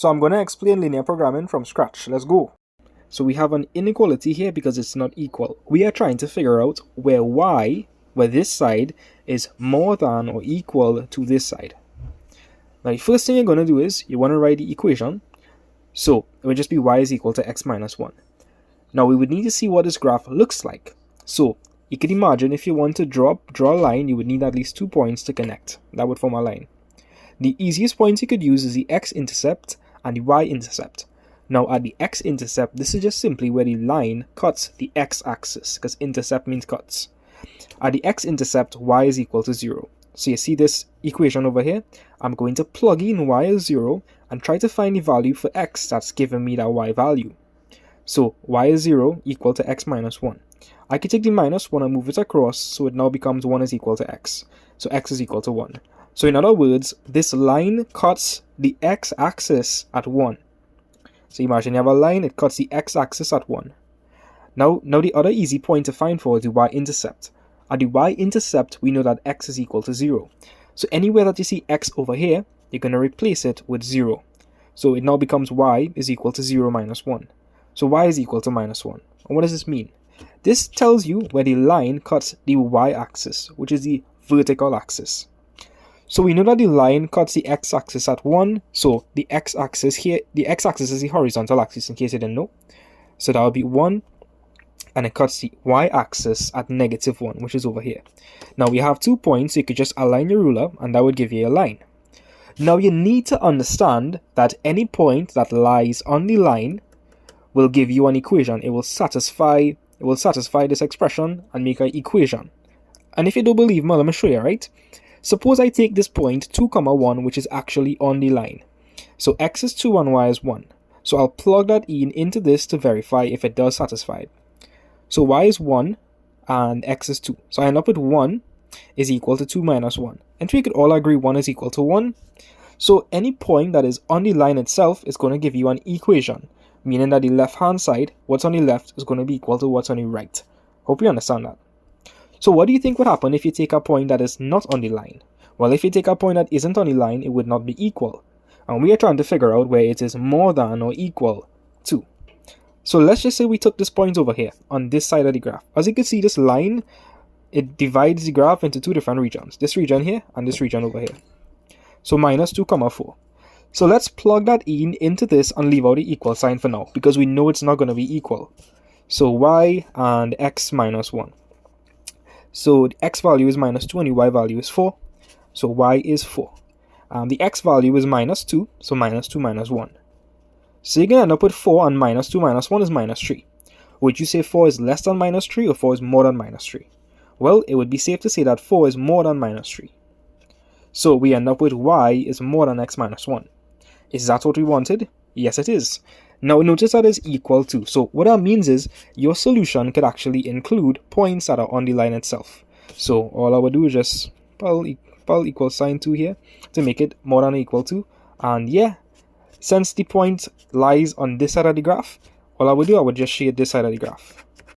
So I'm going to explain linear programming from scratch. Let's go. So we have an inequality here because it's not equal. We are trying to figure out where y, where this side, is more than or equal to this side. Now the first thing you're going to do is you want to write the equation. So it would just be y is equal to x minus 1. Now we would need to see what this graph looks like. So you can imagine if you want to draw a line, you would need at least 2 points to connect. That would form a line. The easiest points you could use is the x-intercept and the y-intercept. Now at the x-intercept, this is just simply where the line cuts the x-axis, because intercept means cuts. At the x-intercept, y is equal to 0. So you see this equation over here? I'm going to plug in y as 0 and try to find the value for x that's giving me that y value. So y is 0 equal to x minus 1. I can take the minus 1 and move it across, so it now becomes 1 is equal to x. So x is equal to 1. So in other words, this line cuts the x-axis at 1. So imagine you have a line, it cuts the x-axis at 1. Now the other easy point to find for is the y-intercept. At the y-intercept, we know that x is equal to 0. So anywhere that you see x over here, you're going to replace it with 0. So it now becomes y is equal to 0 minus 1. So y is equal to minus 1. And what does this mean? This tells you where the line cuts the y-axis, which is the vertical axis. So we know that the line cuts the x-axis at 1, so the x-axis here, the x-axis is the horizontal axis in case you didn't know. So that would be 1, and it cuts the y-axis at negative 1, which is over here. Now we have 2 points, so you could just align your ruler, and that would give you a line. Now you need to understand that any point that lies on the line will give you an equation. It will satisfy this expression and make an equation. And if you don't believe me, let me show you, right? Suppose I take this point 2, 1, which is actually on the line. So x is 2 and y is 1. So I'll plug that in into this to verify if it does satisfy it. So y is 1 and x is 2. So I end up with 1 is equal to 2 minus 1. And we could all agree 1 is equal to 1. So any point that is on the line itself is going to give you an equation, meaning that the left-hand side, what's on the left, is going to be equal to what's on the right. Hope you understand that. So what do you think would happen if you take a point that is not on the line? Well, if you take a point that isn't on the line, it would not be equal. And we are trying to figure out where it is more than or equal to. So let's just say we took this point over here on this side of the graph. As you can see, this line, it divides the graph into 2 different regions. This region here and this region over here. So minus 2, 4. So let's plug that in into this and leave out the equal sign for now, because we know it's not going to be equal. So y and x minus 1. So the x value is minus 2 and the y value is 4. So y is 4. The x value is minus 2, so minus 2 minus 1. So you're going to end up with 4, and minus 2 minus 1 is minus 3. Would you say 4 is less than minus 3 or 4 is more than minus 3? Well, it would be safe to say that 4 is more than minus 3. So we end up with y is more than x minus 1. Is that what we wanted? Yes, it is. Now notice that is equal to. So what that means is your solution could actually include points that are on the line itself. So all I would do is just put equal sign to here to make it more than or equal to. And yeah, since the point lies on this side of the graph, all I would do, I would just shade this side of the graph.